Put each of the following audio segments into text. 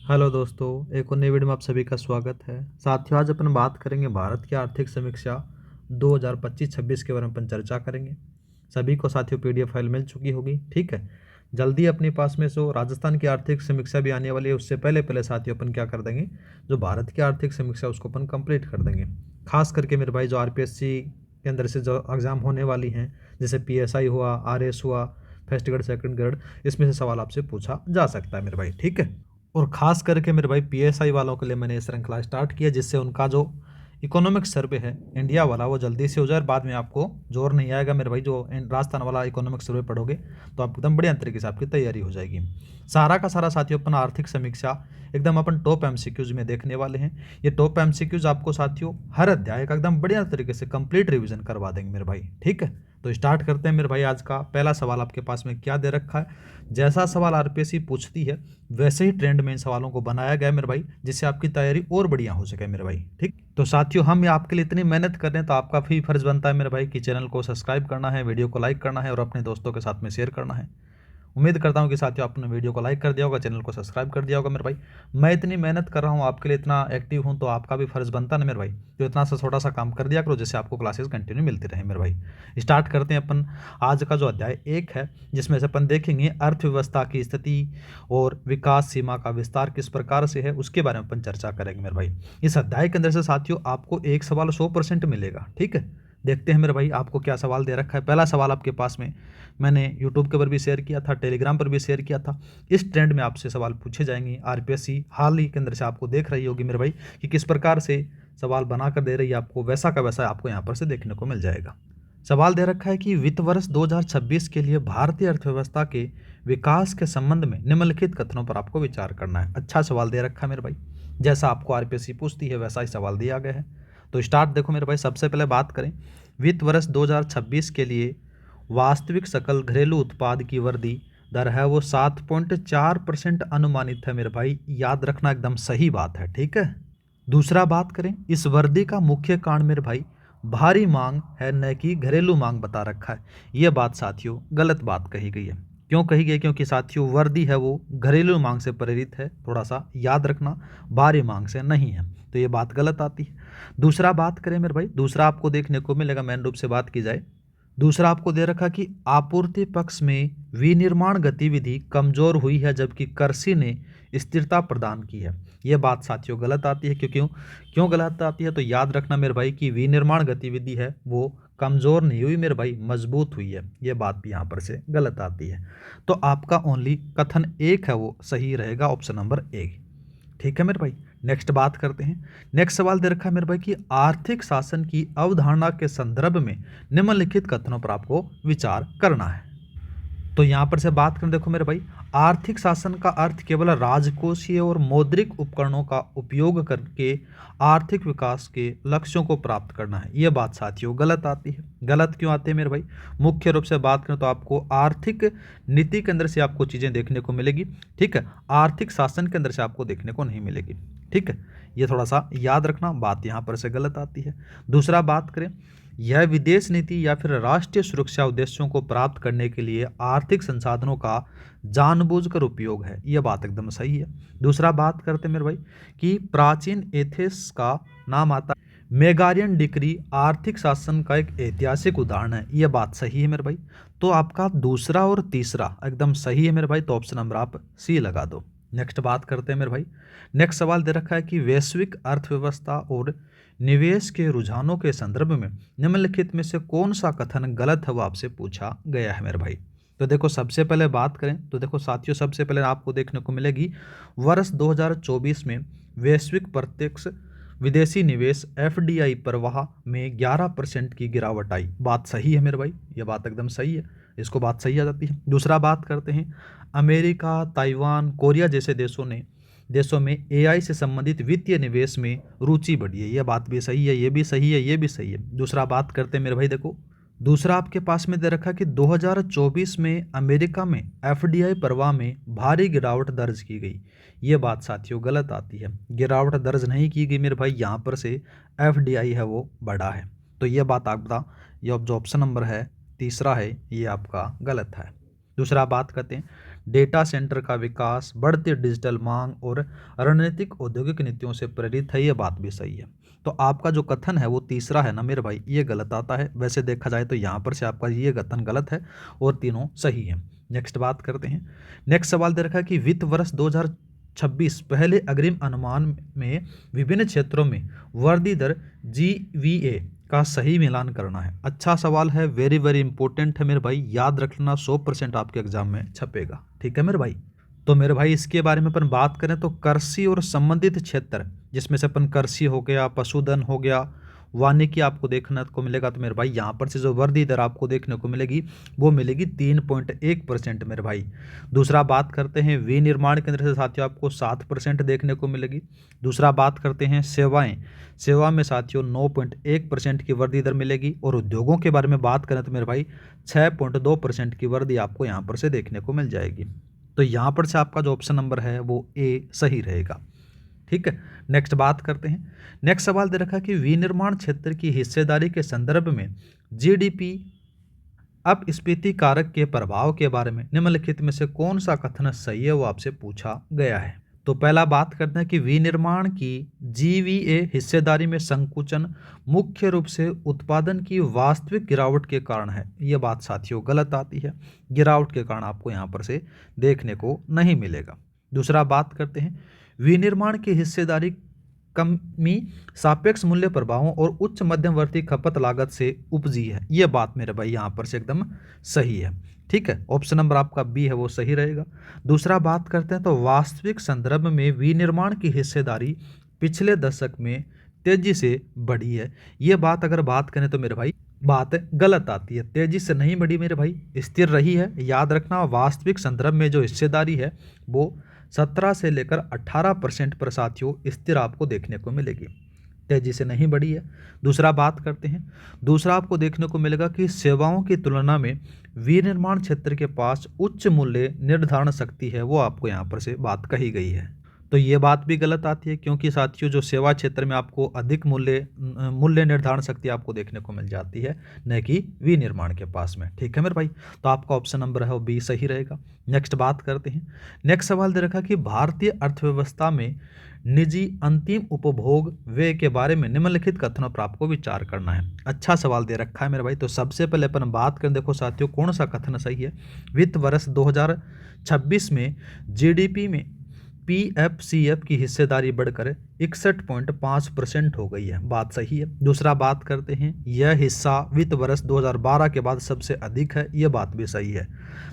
Hello दोस्तों, एक और नई वीडियो में आप सभी का स्वागत है। साथियों, आज अपन बात करेंगे भारत की आर्थिक समीक्षा 2025-26 के बारे में अपन चर्चा करेंगे। सभी को साथियों पीडीएफ फाइल मिल चुकी होगी, ठीक है। जल्दी अपने पास में सो राजस्थान की आर्थिक समीक्षा भी आने वाली है। उससे पहले पहले साथियों अपन क्या कर देंगे, जो भारत की आर्थिक समीक्षा उसको अपन कंप्लीट कर देंगे। खास करके मेरे भाई जो आरपीएससी के अंदर से जो एग्जाम होने वाली हैं, जैसे पीएसआई हुआ, आरएस हुआ, फर्स्ट ग्रेड सेकंड ग्रेड, इसमें से सवाल आपसे पूछा जा सकता है मेरे भाई, ठीक है। और ख़ास करके मेरे भाई पीएसआई वालों के लिए मैंने ये श्रृंखला स्टार्ट किया, जिससे उनका जो इकोनॉमिक सर्वे है इंडिया वाला वो जल्दी से हो जाए। बाद में आपको जोर नहीं आएगा मेरे भाई, जो राजस्थान वाला इकोनॉमिक सर्वे पढ़ोगे तो आप एकदम बढ़िया तरीके से आपकी तैयारी हो जाएगी। सारा का सारा साथियों अपन आर्थिक समीक्षा एकदम अपन टॉप एमसीक्यूज में देखने वाले हैं। ये टॉप एमसीक्यूज आपको साथियों हर अध्याय का एकदम बढ़िया तरीके से कंप्लीट रिवीजन करवा देंगे मेरे भाई, ठीक है। तो स्टार्ट करते हैं मेरे भाई। आज का पहला सवाल आपके पास में क्या दे रखा है। जैसा सवाल आरपीएससी पूछती है वैसे ही ट्रेंड में इन सवालों को बनाया गया है मेरे भाई, जिससे आपकी तैयारी और बढ़िया हो सके मेरे भाई, ठीक। तो साथियों, हम आपके लिए इतनी मेहनत कर रहे हैं तो आपका भी फर्ज बनता है मेरे भाई कि चैनल को सब्सक्राइब करना है, वीडियो को लाइक करना है और अपने दोस्तों के साथ में शेयर करना है। उम्मीद करता हूं कि साथियों आपने वीडियो को लाइक कर दिया होगा, चैनल को सब्सक्राइब कर दिया होगा मेरे भाई। मैं इतनी मेहनत कर रहा हूं आपके लिए, इतना एक्टिव हूं, तो आपका भी फर्ज बनता ना मेरे भाई, तो इतना सा छोटा सा काम कर दिया करो जिससे आपको क्लासेस कंटिन्यू मिलती रहे मेरे भाई। स्टार्ट करते हैं अपन आज का जो अध्याय 1 है, जिसमें से अपन देखेंगे अर्थव्यवस्था की स्थिति और विकास सीमा का विस्तार किस प्रकार से है, उसके बारे में अपन चर्चा करेंगे मेरे भाई। इस अध्याय के अंदर से साथियों आपको एक सवाल 100% मिलेगा, ठीक है। देखते हैं मेरे भाई आपको क्या सवाल दे रखा है। पहला सवाल आपके पास में मैंने यूट्यूब के ऊपर भी शेयर किया था, टेलीग्राम पर भी शेयर किया था। इस ट्रेंड में आपसे सवाल पूछे जाएंगे। आरपीएससी हाल ही के अंदर से आपको देख रही होगी मेरे भाई कि किस प्रकार से सवाल बनाकर दे रही है आपको, वैसा का वैसा आपको यहाँ पर से देखने को मिल जाएगा। सवाल दे रखा है कि वित्त वर्ष 2026 के लिए भारतीय अर्थव्यवस्था के विकास के संबंध में निम्नलिखित कथनों पर आपको विचार करना है। अच्छा सवाल दे रखा है मेरे भाई, जैसा आपको आरपीएससी पूछती है वैसा ही सवाल दिया गया है। तो स्टार्ट देखो मेरे भाई, सबसे पहले बात करें वित्त वर्ष 2026 के लिए वास्तविक सकल घरेलू उत्पाद की वृद्धि दर है वो 7.4% अनुमानित है मेरे भाई। याद रखना एकदम सही बात है, ठीक है। दूसरा बात करें, इस वृद्धि का मुख्य कारण मेरे भाई भारी मांग है, न कि घरेलू मांग बता रखा है। यह बात साथियों गलत बात कही गई है। क्यों कही गई? क्योंकि साथियों वृद्धि है वो घरेलू मांग से प्रेरित है, थोड़ा सा याद रखना, भारी मांग से नहीं है, तो ये बात गलत आती है। दूसरा बात करें मेरे भाई, दूसरा आपको देखने को मिलेगा, मेन रूप से बात की जाए, दूसरा आपको दे रखा कि आपूर्ति पक्ष में विनिर्माण गतिविधि कमजोर हुई है जबकि कृषि ने स्थिरता प्रदान की है। यह बात साथियों गलत आती है। क्यों क्यों गलत आती है? तो याद रखना मेरे भाई कि विनिर्माण गतिविधि है वो कमजोर नहीं हुई मेरे भाई, मजबूत हुई है। यह बात भी यहाँ पर से गलत आती है। तो आपका ओनली कथन 1 है वो सही रहेगा, ऑप्शन नंबर 1, ठीक है मेरे भाई। नेक्स्ट बात करते हैं। नेक्स्ट सवाल दे रखा है मेरे भाई कि आर्थिक शासन की अवधारणा के संदर्भ में निम्नलिखित कथनों पर आपको विचार करना है। तो यहां पर से बात करें, देखो मेरे भाई, आर्थिक शासन का अर्थ केवल राजकोषीय और मौद्रिक उपकरणों का उपयोग करके आर्थिक विकास के लक्ष्यों को प्राप्त करना है। यह बात साथियों गलत आती है। गलत क्यों आती है मेरे भाई? मुख्य रूप से बात करें तो आपको आर्थिक नीति के अंदर से आपको चीजें देखने को मिलेगी, ठीक है। आर्थिक शासन के अंदर से आपको देखने को नहीं मिलेगी, ठीक है। ये थोड़ा सा याद रखना, बात यहां पर से गलत आती है। दूसरा बात करें, यह विदेश नीति या फिर राष्ट्रीय सुरक्षा उद्देश्यों को प्राप्त करने के लिए आर्थिक संसाधनों का जानबूझकर उपयोग है। यह बात एकदम सही है। दूसरा बात करते हैं मेरे भाई कि प्राचीन एथेंस का नाम आता है, मेगारियन डिक्री आर्थिक शासन का एक ऐतिहासिक उदाहरण है। यह बात सही है मेरे भाई। तो आपका दूसरा और तीसरा एकदम सही है मेरे भाई, तो ऑप्शन नंबर आप सी लगा दो। नेक्स्ट बात करते हैं मेरे भाई। नेक्स्ट सवाल दे रखा है कि वैश्विक अर्थव्यवस्था और निवेश के रुझानों के संदर्भ में निम्नलिखित में से कौन सा कथन गलत है वो आपसे पूछा गया है मेरे भाई। तो देखो सबसे पहले बात करें तो देखो साथियों, सबसे पहले आपको देखने को मिलेगी वर्ष 2024 में वैश्विक प्रत्यक्ष विदेशी निवेश एफडीआई प्रवाह में 11% की गिरावट आई। बात सही है मेरे भाई, ये बात एकदम सही है, इसको बात सही आ जाती है। दूसरा बात करते हैं, अमेरिका, ताइवान, कोरिया जैसे देशों में एआई से संबंधित वित्तीय निवेश में रुचि बढ़ी है। यह बात भी सही है, ये भी सही है, ये भी सही है। दूसरा बात करते हैं मेरे भाई, देखो दूसरा आपके पास में दे रखा कि 2024 में अमेरिका में एफडीआई प्रवाह में भारी गिरावट दर्ज की गई। ये बात साथियों गलत आती है। गिरावट दर्ज नहीं की गई मेरे भाई, यहाँ पर से एफडीआई है वो बढ़ा है। तो ये बात आप बता, ये जो ऑप्शन नंबर है तीसरा है ये आपका गलत है। दूसरा बात करते हैं, डेटा सेंटर का विकास, बढ़ती डिजिटल मांग और रणनीतिक औद्योगिक नीतियों से प्रेरित है। ये बात भी सही है। तो आपका जो कथन है वो तीसरा है ना मेरे भाई, ये गलत आता है। वैसे देखा जाए तो यहाँ पर से आपका ये कथन गलत है और तीनों सही है। नेक्स्ट बात करते हैं। नेक्स्ट सवाल दे रखा है कि वित्त वर्ष 2026 पहले अग्रिम अनुमान में विभिन्न क्षेत्रों में वृद्धि दर GVA का सही मिलान करना है। अच्छा सवाल है, वेरी वेरी इंपॉर्टेंट है मेरे भाई, याद रखना, 100% आपके एग्जाम में छपेगा। ठीक है मेरे भाई। तो मेरे भाई इसके बारे में अपन बात करें तो कृषि और संबंधित क्षेत्र, जिसमें से अपन कृषि हो गया, पशुधन हो गया, वानिकी आपको देखने को मिलेगा। तो मेरे भाई यहाँ पर से जो वृद्धि दर आपको देखने को मिलेगी वो मिलेगी 3.1% मेरे भाई। दूसरा बात करते हैं विनिर्माण केंद्र से साथियों आपको 7% देखने को मिलेगी। दूसरा बात करते हैं सेवाएं, सेवा में साथियों 9.1% की वृद्धि दर मिलेगी। और उद्योगों के बारे में बात करें तो मेरे भाई 6.2% की वृद्धि आपको यहाँ पर से देखने को मिल जाएगी। तो यहाँ पर से आपका जो ऑप्शन नंबर है वो ए सही रहेगा। ठीक है, नेक्स्ट बात करते हैं। नेक्स्ट सवाल दे रखा है कि विनिर्माण क्षेत्र की हिस्सेदारी के संदर्भ में GDP अपस्फीति कारक के प्रभाव के बारे में निम्नलिखित में से कौन सा कथन सही है, वो आपसे पूछा गया है। तो पहला बात करते हैं कि विनिर्माण की GVA हिस्सेदारी में संकुचन मुख्य रूप से उत्पादन की वास्तविक गिरावट के कारण है। यह बात साथियों गलत आती है, गिरावट के कारण आपको यहाँ पर से देखने को नहीं मिलेगा। दूसरा बात करते हैं विनिर्माण की हिस्सेदारी कमी सापेक्ष मूल्य प्रभावों और उच्च मध्यवर्ती खपत लागत से उपजी है। यह बात मेरे भाई यहाँ पर से एकदम सही है। ठीक है, ऑप्शन नंबर आपका बी है वो सही रहेगा। दूसरा बात करते हैं तो वास्तविक संदर्भ में विनिर्माण की हिस्सेदारी पिछले दशक में तेजी से बढ़ी है। ये बात अगर बात करें तो मेरे भाई बात गलत आती है, तेजी से नहीं बढ़ी मेरे भाई, स्थिर रही है। याद रखना, वास्तविक संदर्भ में जो हिस्सेदारी है वो 17 से लेकर 18% पर साथियों स्थिर आपको देखने को मिलेगी, तेजी से नहीं बढ़ी है। दूसरा बात करते हैं, दूसरा आपको देखने को मिलेगा कि सेवाओं की तुलना में विनिर्माण क्षेत्र के पास उच्च मूल्य निर्धारण शक्ति है, वो आपको यहाँ पर से बात कही गई है। तो ये बात भी गलत आती है, क्योंकि साथियों जो सेवा क्षेत्र में आपको अधिक मूल्य निर्धारण शक्ति आपको देखने को मिल जाती है, न कि विनिर्माण के पास में। ठीक है मेरे भाई, तो आपका ऑप्शन नंबर है वो बी सही रहेगा। नेक्स्ट बात करते हैं। नेक्स्ट सवाल दे रखा कि भारतीय अर्थव्यवस्था में निजी अंतिम उपभोग व्यय के बारे में निम्नलिखित कथनों पर आपको विचार करना है। अच्छा सवाल दे रखा है मेरे भाई। तो सबसे पहले अपन बात करें, देखो साथियों कौन सा कथन सही है। वित्त वर्ष 2026 में GDP में PFCF की हिस्सेदारी बढ़कर 61.5% हो गई है, बात सही है। दूसरा बात करते हैं, यह हिस्सा वित्त वर्ष 2012 के बाद सबसे अधिक है, यह बात भी सही है।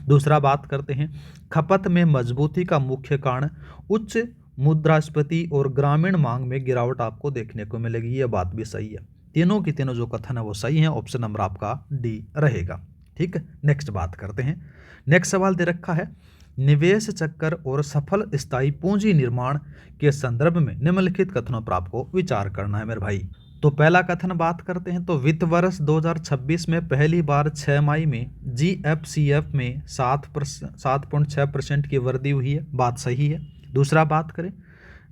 दूसरा बात करते हैं, खपत में मजबूती का मुख्य कारण उच्च मुद्रास्फीति और ग्रामीण मांग में गिरावट आपको देखने को मिलेगी, यह बात भी सही है। तीनों की तीनों जो कथन है वो सही है, ऑप्शन नंबर आपका डी रहेगा। ठीक है, नेक्स्ट बात करते हैं। नेक्स्ट सवाल दे रखा है, निवेश चक्कर और सफल स्थायी पूंजी निर्माण के संदर्भ में निम्नलिखित कथनों पर आपको विचार करना है मेरे भाई। तो पहला कथन बात करते हैं, तो वित्त वर्ष 2026 में पहली बार 6 मई में GFCF में 7.6% की वृद्धि हुई है, बात सही है। दूसरा बात करें,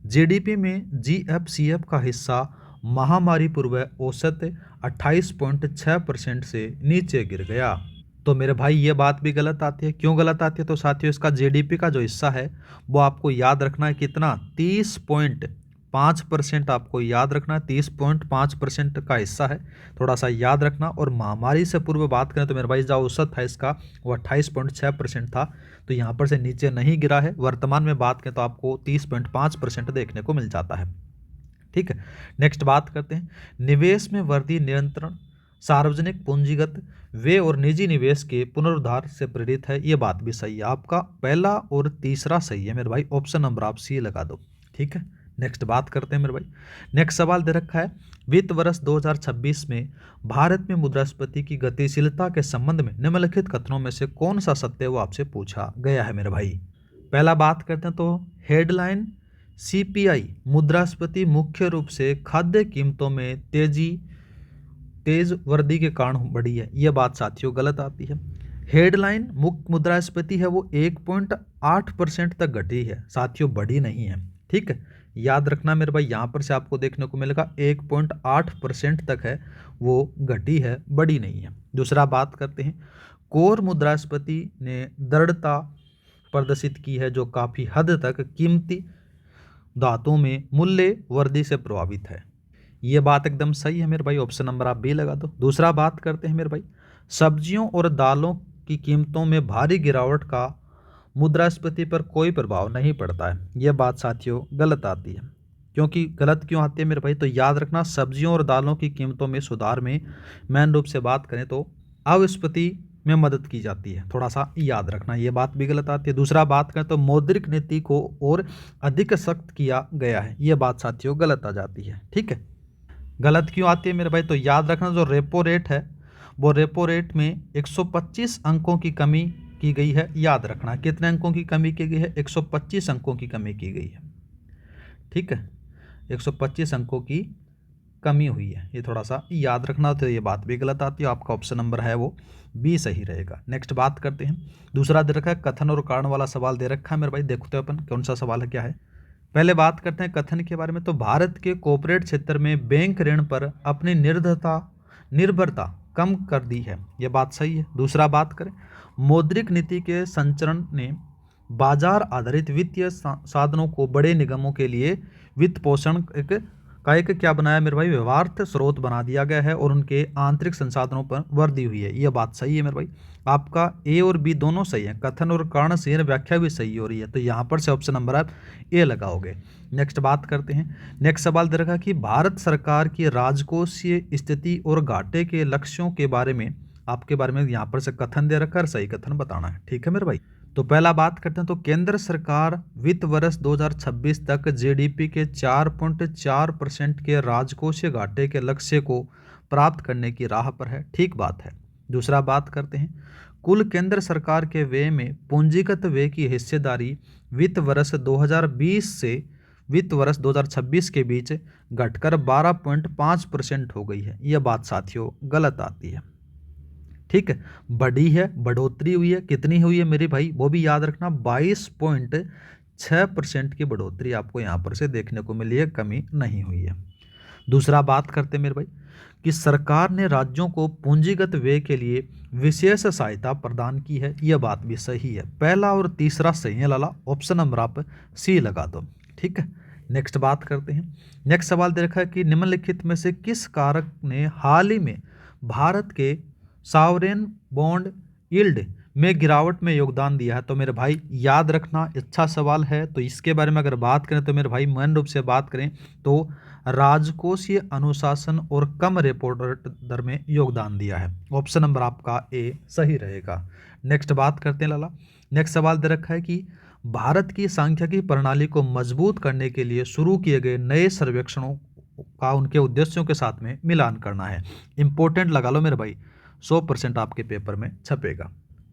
GDP में GFCF का हिस्सा महामारी पूर्व औसत 28.6% से नीचे गिर गया। तो मेरे भाई ये बात भी गलत आती है। क्यों गलत आती है? तो साथियों इसका GDP का जो हिस्सा है वो आपको याद रखना है कितना, 30.5% आपको याद रखना है, 30.5% का हिस्सा है, थोड़ा सा याद रखना। और महामारी से पूर्व बात करें तो मेरे भाई जो औसत था इसका वो 28.6% था, तो यहाँ पर से नीचे नहीं गिरा है। वर्तमान में बात करें तो आपको 30.5% देखने को मिल जाता है। ठीक है, नेक्स्ट बात करते हैं, निवेश में वृद्धि नियंत्रण सार्वजनिक पूंजीगत व्यय और निजी निवेश के पुनरुद्धार से प्रेरित है, ये बात भी सही है। आपका पहला और तीसरा सही है मेरे भाई, ऑप्शन नंबर आप सी लगा दो। ठीक है, नेक्स्ट बात करते हैं मेरे भाई। नेक्स्ट सवाल दे रखा है, वित्त वर्ष 2026 में भारत में मुद्रास्फीति की गतिशीलता के संबंध में निम्नलिखित कथनों में से कौन सा सत्य वो आपसे पूछा गया है मेरे भाई। पहला बात करते हैं, तो हेडलाइन CPI मुद्रास्फीति मुख्य रूप से खाद्य कीमतों में तेज वृद्धि के कारण बढ़ी है, यह बात साथियों गलत आती है। हेडलाइन मुख्य मुद्रास्फीति है वो 1.8% तक घटी है साथियों, बढ़ी नहीं है। ठीक है, याद रखना मेरे भाई, यहाँ पर से आपको देखने को मिलेगा 1.8% तक है, वो घटी है, बढ़ी नहीं है। दूसरा बात करते हैं, कोर मुद्रास्फीति ने दृढ़ता प्रदर्शित की है, जो काफ़ी हद तक कीमती धातुओं में मूल्य वृद्धि से प्रभावित है। ये बात एकदम सही है मेरे भाई, ऑप्शन नंबर आप बी लगा दो। दूसरा बात करते हैं मेरे भाई, सब्जियों और दालों की कीमतों में भारी गिरावट का मुद्रास्फीति पर कोई प्रभाव नहीं पड़ता है। यह बात साथियों गलत आती है। क्योंकि गलत क्यों आती है मेरे भाई, तो याद रखना, सब्जियों और दालों की कीमतों में सुधार में मेन रूप से बात करें तो अविस्फीति में मदद की जाती है। थोड़ा सा याद रखना, ये बात भी गलत आती है। दूसरा बात करें तो मौद्रिक नीति को और अधिक सख्त किया गया है, ये बात साथियों गलत आ जाती है। ठीक है, गलत क्यों आती है मेरे भाई, तो याद रखना, जो रेपो रेट है वो रेपो रेट में 125 अंकों की कमी की गई है। याद रखना, कितने अंकों की कमी की गई है, 125 अंकों की कमी की गई है। ठीक है, 125 अंकों की कमी हुई है, ये थोड़ा सा याद रखना। तो ये बात भी गलत आती है, आपका ऑप्शन नंबर है वो बी सही रहेगा। नेक्स्ट बात करते हैं, दूसरा दे रखा है कथन और कारण वाला सवाल दे रखा है मेरे भाई, देखते हैं अपन कौन सा सवाल है क्या है। पहले बात करते हैं कथन के बारे में, तो भारत के कॉर्पोरेट क्षेत्र में बैंक ऋण पर अपनी निर्भरता कम कर दी है, यह बात सही है। दूसरा बात करें, मौद्रिक नीति के संचरण ने बाजार आधारित वित्तीय साधनों को बड़े निगमों के लिए वित्त पोषण का एक क्या बनाया मेरे भाई, व्यवहार्थ स्रोत बना दिया गया है और उनके आंतरिक संसाधनों पर वृद्धि हुई है, यह बात सही है मेरे भाई। आपका ए और बी दोनों सही है, कथन और कारण से व्याख्या भी सही हो रही है, तो यहाँ पर से ऑप्शन नंबर आप ए लगाओगे। नेक्स्ट बात करते हैं, नेक्स्ट सवाल दे रखा कि भारत सरकार की राजकोषीय स्थिति और घाटे के लक्ष्यों के बारे में आपके बारे में यहाँ पर से कथन दे रखा है, सही कथन बताना है। ठीक है मेरे भाई, तो पहला बात करते हैं, तो केंद्र सरकार वित्त वर्ष 2026 तक जीडीपी के 4.4% के राजकोषीय घाटे के लक्ष्य को प्राप्त करने की राह पर है। ठीक बात है। दूसरा बात करते हैं, कुल केंद्र सरकार के व्यय में पूंजीगत व्यय की हिस्सेदारी वित्त वर्ष 2020 से वित्त वर्ष 2026 के बीच घटकर 12.5% हो गई है, यह बात साथियों गलत आती है। ठीक है, बढ़ी है, बढ़ोतरी हुई है, कितनी हुई है मेरे भाई, वो भी याद रखना, 22.6% की बढ़ोतरी आपको यहाँ पर से देखने को मिली है, कमी नहीं हुई है। दूसरा बात करते हैं मेरे भाई कि सरकार ने राज्यों को पूंजीगत व्यय के लिए विशेष सहायता प्रदान की है, यह बात भी सही है। पहला और तीसरा सही है लाला, ऑप्शन नंबर आप सी लगा दो। ठीक है, नेक्स्ट बात करते हैं, नेक्स्ट सवाल दे रखा है कि निम्नलिखित में से किस कारक ने हाल ही में भारत के सॉवरेन बॉन्ड यील्ड में गिरावट में योगदान दिया है, तो मेरे भाई याद रखना, अच्छा सवाल है। तो इसके बारे में अगर बात करें तो मेरे भाई मेन रूप से बात करें तो राजकोषीय अनुशासन और कम रेपो दर में योगदान दिया है, ऑप्शन नंबर आपका ए सही रहेगा। नेक्स्ट बात करते हैं लाला, नेक्स्ट सवाल दे रखा है कि भारत की सांख्यिकी प्रणाली को मजबूत करने के लिए शुरू किए गए नए सर्वेक्षणों का उनके उद्देश्यों के साथ में मिलान करना है। इंपॉर्टेंट लगा लो मेरे भाई, 100% आपके पेपर में छपेगा।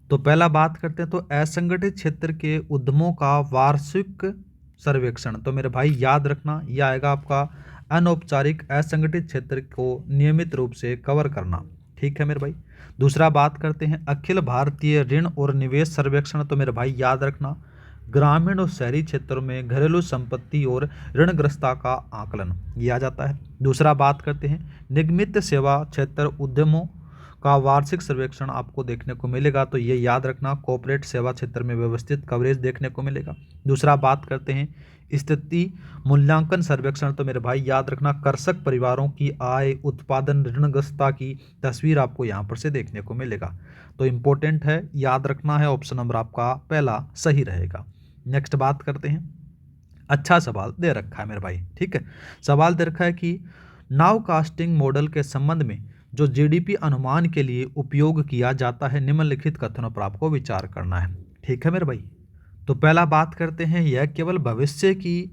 तो पहला बात करते हैं, तो असंगठित क्षेत्र के उद्यमों का वार्षिक सर्वेक्षण, तो मेरे भाई याद रखना यह आएगा आपका अनौपचारिक असंगठित क्षेत्र को नियमित रूप से कवर करना। ठीक है मेरे भाई। दूसरा बात करते हैं अखिल भारतीय ऋण और निवेश सर्वेक्षण, तो मेरे भाई याद रखना ग्रामीण और शहरी क्षेत्रों में घरेलू संपत्ति और ऋणग्रस्तता का आकलन किया जाता है। दूसरा बात करते हैं निगमित सेवा क्षेत्र उद्यमों का वार्षिक सर्वेक्षण आपको देखने को मिलेगा, तो ये याद रखना कॉर्पोरेट सेवा क्षेत्र में व्यवस्थित कवरेज देखने को मिलेगा। दूसरा बात करते हैं स्थिति मूल्यांकन सर्वेक्षण, तो मेरे भाई याद रखना कृषक परिवारों की आय उत्पादन ऋणग्रस्तता की तस्वीर आपको यहाँ पर से देखने को मिलेगा। तो इम्पोर्टेंट है, याद रखना है, ऑप्शन नंबर आपका पहला सही रहेगा। नेक्स्ट बात करते हैं, अच्छा सवाल दे रखा है मेरे भाई। ठीक है, सवाल दे रखा है कि नाउ कास्टिंग मॉडल के संबंध में जो जीडीपी अनुमान के लिए उपयोग किया जाता है निम्नलिखित कथनों पर आपको विचार करना है। ठीक है मेरे भाई, तो पहला बात करते हैं यह केवल भविष्य की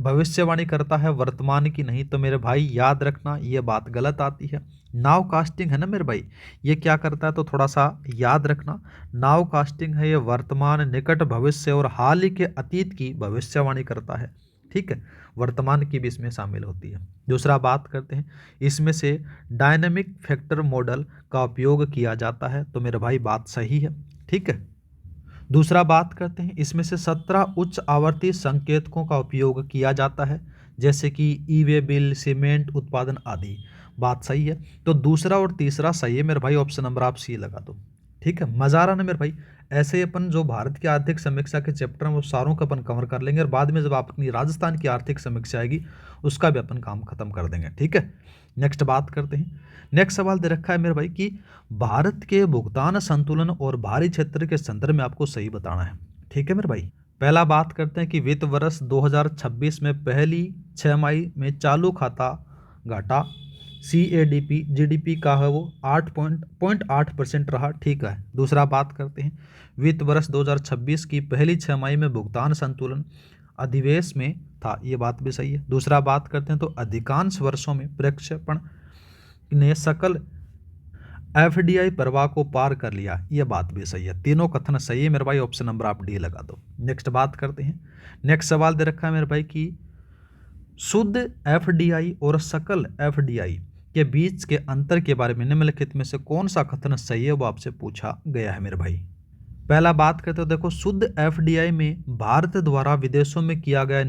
भविष्यवाणी करता है, वर्तमान की नहीं, तो मेरे भाई याद रखना यह बात गलत आती है। नाउ कास्टिंग है ना मेरे भाई, ये क्या करता है, तो थोड़ा सा याद रखना, नाउ कास्टिंग है ये वर्तमान निकट भविष्य और हाल ही के अतीत की भविष्यवाणी करता है। ठीक है, वर्तमान की भी इसमें शामिल होती है। दूसरा बात करते हैं इसमें से डायनेमिक फैक्टर मॉडल का उपयोग किया जाता है, तो मेरे भाई बात सही है। ठीक है, दूसरा बात करते हैं इसमें से 17 उच्च आवर्ती संकेतकों का उपयोग किया जाता है, जैसे कि ई वे बिल, सीमेंट उत्पादन आदि, बात सही है। तो दूसरा और तीसरा सही है मेरे भाई, ऑप्शन नंबर आप सी लगा दो। ठीक है, मजा आ रहा ना मेरे भाई, ऐसे ही अपन जो भारत की आर्थिक समीक्षा के चैप्टर हैं वो सारों का अपन कवर कर लेंगे और बाद में जब अपनी राजस्थान की आर्थिक समीक्षा आएगी उसका भी अपन काम खत्म कर देंगे। ठीक है, नेक्स्ट बात करते हैं। नेक्स्ट सवाल दे रखा है मेरे भाई कि भारत के भुगतान संतुलन और बाहरी क्षेत्र के संदर्भ में आपको सही बताना है। ठीक है मेरे भाई, पहला बात करते हैं कि वित्त वर्ष 2026 में पहली 6 माही में चालू खाता घाटा CADP GDP का है वो 8.8% रहा। ठीक है, दूसरा बात करते हैं वित्त वर्ष 2026 की पहली 6 माही में भुगतान संतुलन अधिवेश में था, ये बात भी सही है। दूसरा बात करते हैं तो अधिकांश वर्षों में प्रेक्षेपण ने सकल FDI प्रवाह को पार कर लिया, ये बात भी सही है। तीनों कथन सही है मेरे भाई, ऑप्शन नंबर आप डी लगा दो। नेक्स्ट बात करते हैं। नेक्स्ट सवाल दे रखा है मेरे भाई कि शुद्ध FDI और सकल FDI के बीच के अंतर के बारे में निम्नलिखित में से कौन सा कथन सही है वो आपसे पूछा गया है मेरे भाई। पहला बात करते हो, देखो शुद्ध FDI में भारत द्वारा विदेशों में किया गया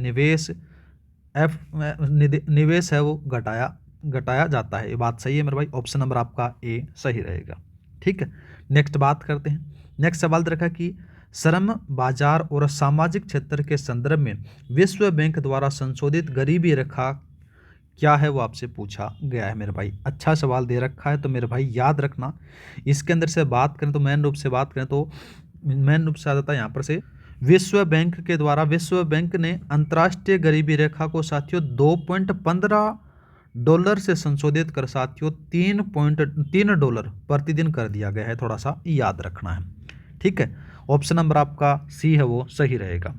निवेश है वो घटाया जाता है, ये बात सही है मेरे भाई, ऑप्शन नंबर आपका ए सही रहेगा। ठीक है, नेक्स्ट बात करते हैं। नेक्स्ट सवाल रखा कि श्रम बाजार और सामाजिक क्षेत्र के संदर्भ में विश्व बैंक द्वारा संशोधित गरीबी रेखा क्या है वो आपसे पूछा गया है मेरे भाई। अच्छा सवाल दे रखा है तो मेरे भाई याद रखना, इसके अंदर से बात करें तो मेन रूप से आ जाता है यहाँ पर से विश्व बैंक के द्वारा, विश्व बैंक ने अंतर्राष्ट्रीय गरीबी रेखा को साथियों $2.15 से संशोधित कर साथियों $3.3 प्रतिदिन कर दिया गया है, थोड़ा सा याद रखना है। ठीक है, ऑप्शन नंबर आपका सी है वो सही रहेगा।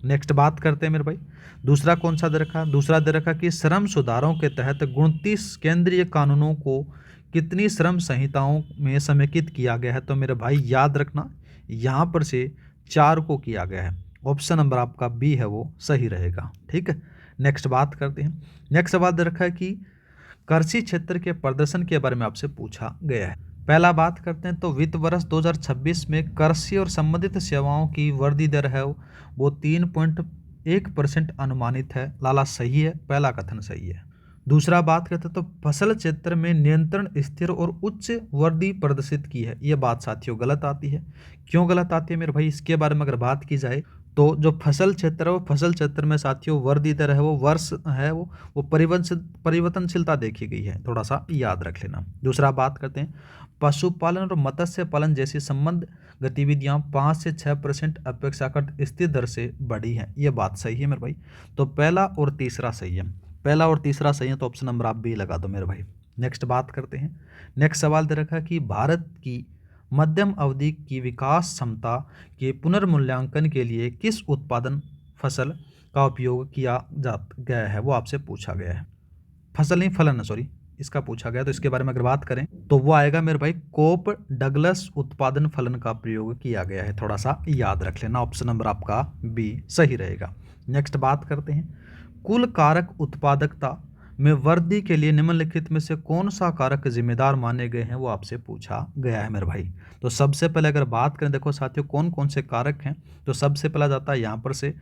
नेक्स्ट बात करते हैं मेरे भाई, दूसरा कौन सा दे रखा, दूसरा दे रखा कि श्रम सुधारों के तहत 29 केंद्रीय कानूनों को कितनी श्रम संहिताओं में समेकित किया गया है, तो मेरे भाई याद रखना यहाँ पर से 4 को किया गया है, ऑप्शन नंबर आपका बी है वो सही रहेगा। ठीक है, नेक्स्ट बात करते हैं। नेक्स्ट सवाल दे रखा है कि कृषि क्षेत्र के प्रदर्शन के बारे में आपसे पूछा गया है। पहला बात करते हैं तो वित्त वर्ष 2026 में कृषि और संबंधित सेवाओं की वृद्धि दर है वो 3.1% अनुमानित है, लाला सही है, पहला कथन सही है। दूसरा बात करते हैं तो फसल क्षेत्र में नियंत्रण स्थिर और उच्च वृद्धि प्रदर्शित की है, ये बात साथियों गलत आती है। क्यों गलत आती है मेरे भाई, इसके बारे में अगर बात की जाए तो जो फसल क्षेत्र है वो फसल क्षेत्र में साथियों वृद्धि दर है वो वर्ष है वो परिवर्तनशीलता देखी गई है, थोड़ा सा याद रख लेना। दूसरा बात करते हैं पशुपालन और मत्स्य पालन जैसी संबंध गतिविधियां 5 से 6% अपेक्षाकृत स्थिर दर से बढ़ी हैं, ये बात सही है मेरे भाई। तो पहला और तीसरा सही है, पहला और तीसरा सही है, तो ऑप्शन नंबर आप भी लगा दो मेरे भाई। नेक्स्ट बात करते हैं। नेक्स्ट सवाल दे रखा कि भारत की मध्यम अवधि की विकास क्षमता के पुनर्मूल्यांकन के लिए किस उत्पादन फसल का उपयोग किया गया है वो आपसे पूछा गया है। फसल नहीं फलन, सॉरी, इसका पूछा गया, तो इसके बारे में अगर बात करें तो वो आएगा मेरे भाई कोप डगलस उत्पादन फलन का प्रयोग किया गया है, थोड़ा सा याद रख लेना, ऑप्शन नंबर आपका बी सही रहेगा। नेक्स्ट बात करते हैं कुल कारक उत्पादकता में वृद्धि के लिए निम्नलिखित में से कौन सा कारक जिम्मेदार माने गए हैं वो आपसे पूछा गया है मेरे भाई। तो सबसे पहले अगर बात करें देखो साथियों कौन कौन से कारक हैं, तो सबसे पहला जाता है यहाँ पर से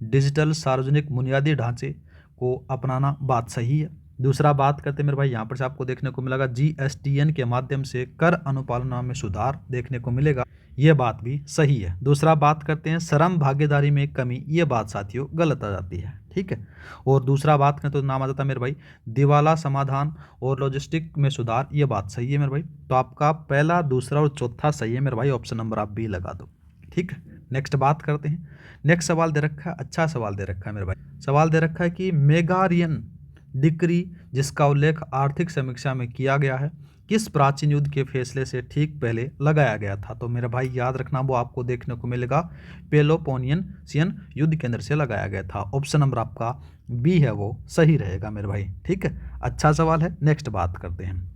डिजिटल सार्वजनिक बुनियादी ढांचे को अपनाना, बात सही है। दूसरा बात करते हैं मेरे भाई, यहाँ पर से आपको देखने को मिलेगा GSTN के माध्यम से कर अनुपालना में सुधार देखने को मिलेगा, ये बात भी सही है। दूसरा बात करते हैं श्रम भागीदारी में कमी, ये बात साथियों गलत आ जाती है। ठीक है, और दूसरा बात करें तो नाम आ जाता है मेरे भाई दिवाला समाधान और लॉजिस्टिक में सुधार, ये बात सही है मेरे भाई। तो आपका पहला, दूसरा और चौथा सही है मेरे भाई, ऑप्शन नंबर आप बी लगा दो। ठीक है, नेक्स्ट बात करते हैं। नेक्स्ट सवाल दे रखा है, अच्छा सवाल दे रखा है मेरे भाई, सवाल दे रखा है कि मेगारियन डिक्री जिसका उल्लेख आर्थिक समीक्षा में किया गया है किस प्राचीन युद्ध के फैसले से ठीक पहले लगाया गया था, तो मेरे भाई याद रखना वो आपको देखने को मिलेगा पेलोपोनियन युद्ध के अंदर से लगाया गया था, ऑप्शन नंबर आपका बी है वो सही रहेगा मेरे भाई। ठीक है, अच्छा सवाल है। नेक्स्ट बात करते हैं।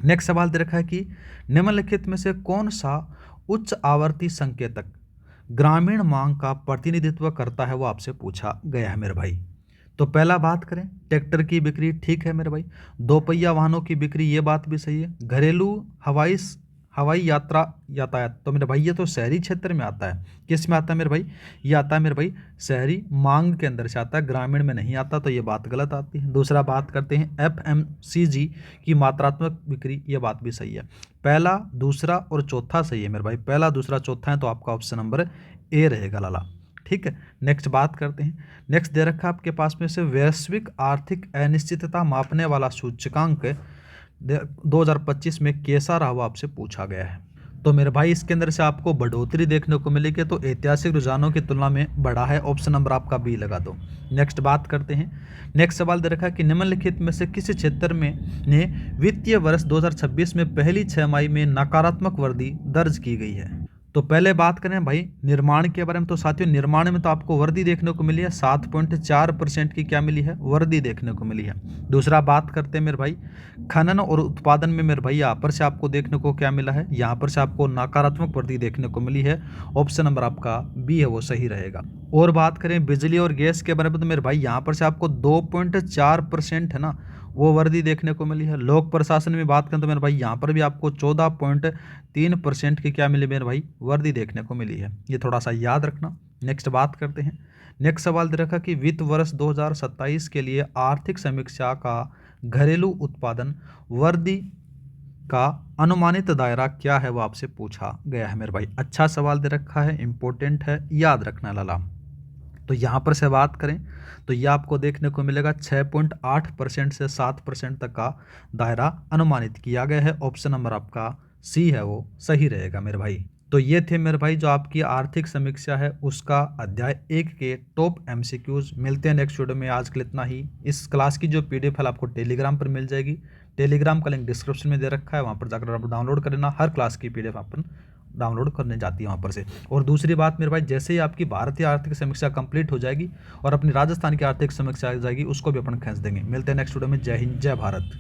नेक्स्ट सवाल दे रखा है कि निम्नलिखित में से कौन सा उच्च आवर्ती संकेतक ग्रामीण मांग का प्रतिनिधित्व करता है वो आपसे पूछा गया है मेरे भाई। तो पहला बात करें ट्रैक्टर की बिक्री, ठीक है मेरे भाई। दोपहिया वाहनों की बिक्री, ये बात भी सही है। घरेलू हवाई यात्रा यातायात। तो मेरे भाई ये तो शहरी क्षेत्र में आता है। किस में आता है मेरे भाई? ये आता है मेरे भाई शहरी मांग के अंदर से आता है, ग्रामीण में नहीं आता, तो ये बात गलत आती है। दूसरा बात करते हैं FMCG की मात्रात्मक बिक्री, ये बात भी सही है। पहला, दूसरा और चौथा सही है मेरे भाई, पहला दूसरा चौथा है, तो आपका ऑप्शन नंबर ए रहेगा लाला। ठीक है, नेक्स्ट बात करते हैं। नेक्स्ट दे रखा है आपके पास में से वैश्विक आर्थिक अनिश्चितता मापने वाला सूचकांक 2025 में कैसा रहा, वो आपसे पूछा गया है। तो मेरे भाई इसके अंदर से आपको बढ़ोतरी देखने को मिलेगी, तो ऐतिहासिक रुझानों की तुलना में बढ़ा है, ऑप्शन नंबर आपका बी लगा दो। नेक्स्ट बात करते हैं। नेक्स्ट सवाल दे रखा है कि निम्नलिखित में से किस क्षेत्र में ने वित्तीय वर्ष 2026 में पहली 6 माही में नकारात्मक वृद्धि दर्ज की गई है? तो पहले बात करें भाई निर्माण के बारे में, तो साथियों निर्माण में तो आपको वृद्धि देखने को मिली है, 7.4% की क्या मिली है, वृद्धि देखने को मिली है। दूसरा बात करते हैं मेरे भाई खनन और उत्पादन में, मेरे भाई यहाँ पर से आपको देखने को क्या मिला है, यहाँ पर से आपको नकारात्मक वृद्धि देखने को मिली है, ऑप्शन नंबर आपका बी है वो सही रहेगा। और बात करें बिजली और गैस के बारे में, तो मेरे भाई यहाँ पर से आपको 2.4% है ना वो वृद्धि देखने को मिली है। लोक प्रशासन में बात करें तो मेरे भाई यहाँ पर भी आपको 14.3% की क्या मिली मेरे भाई, वृद्धि देखने को मिली है, ये थोड़ा सा याद रखना। नेक्स्ट बात करते हैं। नेक्स्ट सवाल दे रखा कि वित्त वर्ष 2027 के लिए आर्थिक समीक्षा का घरेलू उत्पादन वृद्धि का अनुमानित दायरा क्या है, वो आपसे पूछा गया है मेरे भाई। अच्छा सवाल दे रखा है, इंपॉर्टेंट है, याद रखना लाला। तो यहाँ पर से बात करें तो ये आपको देखने को मिलेगा 6.8% से 7% तक का दायरा अनुमानित किया गया है, ऑप्शन नंबर आपका सी है वो सही रहेगा मेरे भाई। तो ये थे मेरे भाई जो आपकी आर्थिक समीक्षा है उसका अध्याय 1 के टॉप MCQs। मिलते हैं नेक्स्ट वीडियो में, आज के लिए इतना ही। इस क्लास की जो PDF फाइल आपको टेलीग्राम पर मिल जाएगी, टेलीग्राम का लिंक डिस्क्रिप्शन में दे रखा है, वहाँ पर जाकर आप डाउनलोड कर लेना। हर क्लास की PDF अपन डाउनलोड करने जाती है वहाँ पर से। और दूसरी बात मेरे भाई जैसे ही आपकी भारतीय आर्थिक समीक्षा कंप्लीट हो जाएगी और अपनी राजस्थान की आर्थिक समीक्षा आ जाएगी, उसको भी अपन खींच देंगे। मिलते हैं नेक्स्ट वीडियो में। जय हिंद, जय भारत।